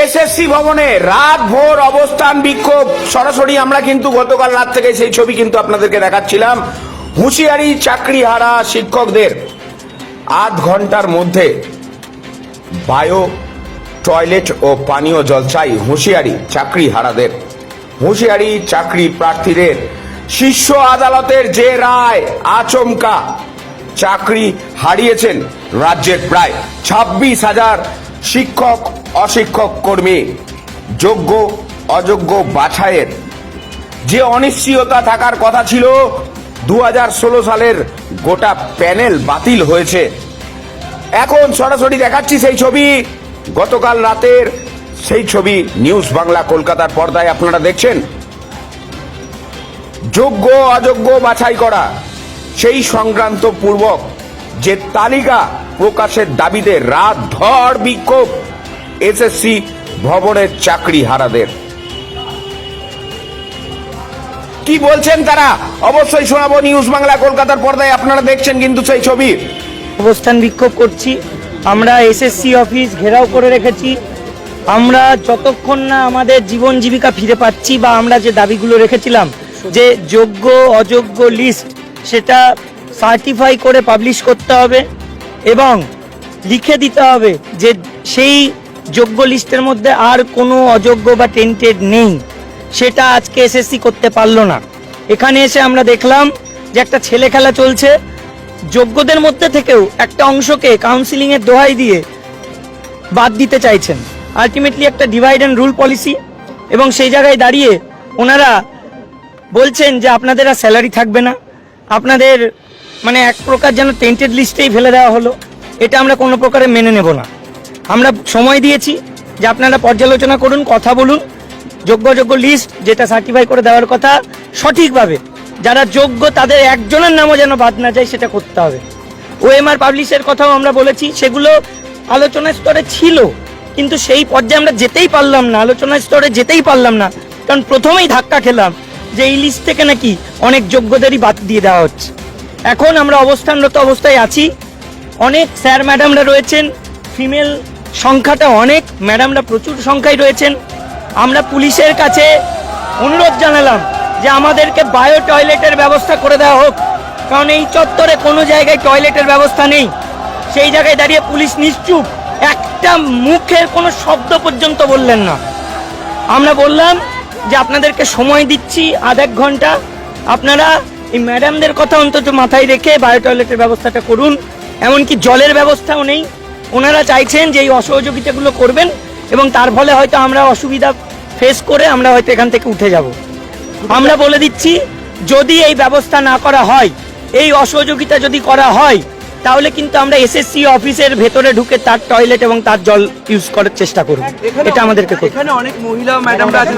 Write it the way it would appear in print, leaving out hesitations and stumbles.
SSC ভবনে রাত ভোর অবস্থান বিক্ষোভ। সরাসরি আমরা কিন্তু গতকাল রাত থেকে সেই ছবি কিন্তু আপনাদেরকে দেখাচ্ছিলাম। হুঁশিয়ারি চাকরিহারা শিক্ষকদের, আধ ঘন্টার মধ্যে বায়ো টয়লেট ও পানীয় জল চাই। হুঁশিয়ারি চাকরিহারাদের, হুঁশিয়ারি চাকরি প্রার্থীদের। শীর্ষ আদালতের যে রায় আচমকা, চাকরি হারিয়েছেন রাজ্যের প্রায় 26,000 শিক্ষক অশিক্ষক কর্মী। যোগ্য অযোগ্য বাছাইয়ের যে অনিশ্চয়তা থাকার কথা ছিল, 2016 সালের গোটা প্যানেল বাতিল হয়েছে। এখন সরাসরি দেখাচ্ছি সেই ছবি, গতকাল রাতের সেই ছবি নিউজ বাংলা কলকাতার পর্দায় আপনারা দেখছেন। যোগ্য অযোগ্য বাছাই করা সেই সংক্রান্ত পূর্বক যে তালিকা প্রকাশের দাবিতে রাত ভর বিক্ষোভ এসএসসি ভবনের চাকরিহারাদের। কি বলছেন তারা অবশ্যই শোনাবো নিউজ বাংলা কলকাতার পর্দায়। আপনারা দেখছেন কিন্তু সেই ছবি। অবস্থান বিক্ষোভ করছি আমরা, এসএসসি অফিস ঘেরাও করে রেখেছি। আমরা যতক্ষণ না আমাদের জীবন জীবিকা ফিরে পাচ্ছি বা আমরা যে দাবিগুলো রেখেছিলাম যে যোগ্য অযোগ্য লিস্ট, সেটা সার্টিফাই করে পাবলিশ করতে হবে এবং লিখে দিতে হবে যে সেই যোগ্য লিস্টের মধ্যে আর কোনো অযোগ্য বা টেন্টেড নেই, সেটা আজকে এসএসসি করতে পারলো না। এখানে এসে আমরা দেখলাম যে একটা ছেলে খেলা চলছে। যোগ্যদের মধ্যে থেকেও একটা অংশকে কাউন্সিলিংয়ের দোহাই দিয়ে বাদ দিতে চাইছেন। আলটিমেটলি একটা ডিভাইড অ্যান্ড রুল পলিসি, এবং সেই জায়গায় দাঁড়িয়ে ওনারা বলছেন যে আপনাদের আর স্যালারি থাকবে না, আপনাদের মানে এক প্রকার যেন টেন্টেড লিস্টেই ফেলে দেওয়া হলো। এটা আমরা কোনো প্রকারে মেনে নেব না। আমরা সময় দিয়েছি যে আপনারা পর্যালোচনা করুন, কথা বলুন। যোগ্য অযোগ্য লিস্ট যেটা সার্টিফাই করে দেওয়ার কথা, সঠিকভাবে যারা যোগ্য তাদের একজনের নামও যেন বাদ না যায়, সেটা করতে হবে। ওএমআর পাবলিশের কথাও আমরা বলেছি, সেগুলো আলোচনার স্তরে ছিল, কিন্তু সেই পর্যায়ে আমরা যেতেই পারলাম না, আলোচনার স্তরে যেতেই পারলাম না, কারণ প্রথমেই ধাক্কা খেলাম যে এই লিস্ট থেকে নাকি অনেক যোগ্যদেরই বাদ দিয়ে দেওয়া হচ্ছে। এখন আমরা অবস্থানরত অবস্থায় আছি। অনেক স্যার ম্যাডামরা রয়েছেন, ফিমেল সংখ্যাটা অনেক, ম্যাডামরা প্রচুর সংখ্যায় রয়েছেন। আমরা পুলিশের কাছে অনুরোধ জানালাম যে আমাদেরকে বায়ো টয়লেটের ব্যবস্থা করে দেওয়া হোক, কারণ এই চত্বরে কোনো জায়গায় টয়লেটের ব্যবস্থা নেই। সেই জায়গায় দাঁড়িয়ে পুলিশ নিশ্চুপ, একটা মুখের কোনো শব্দ পর্যন্ত বললেন না। আমরা বললাম যে আপনাদেরকে সময় দিচ্ছি আধ এক ঘন্টা, আপনারা এই ম্যাডামদের কথা অন্তত মাথায় রেখে বায়ো টয়লেটের ব্যবস্থাটা করুন। এমনকি জলের ব্যবস্থাও নেই। ওনারা চাইছেন যে এই অসহযোগিতাগুলো করবেন এবং তার ফলে হয়তো আমরা অসুবিধা ফেস করে আমরা হয়তো এখান থেকে উঠে যাব। আমরা বলে দিচ্ছি, যদি এই ব্যবস্থা না করা হয়, এই অসহযোগিতা যদি করা হয়, তাহলে কিন্তু আমরা এসএসসি অফিসের ভেতরে ঢুকে তার টয়লেট এবং তার জল ইউজ করার চেষ্টা করব। এটা আমাদেরকে এখানে অনেক মহিলা ম্যাডামরা আছেন।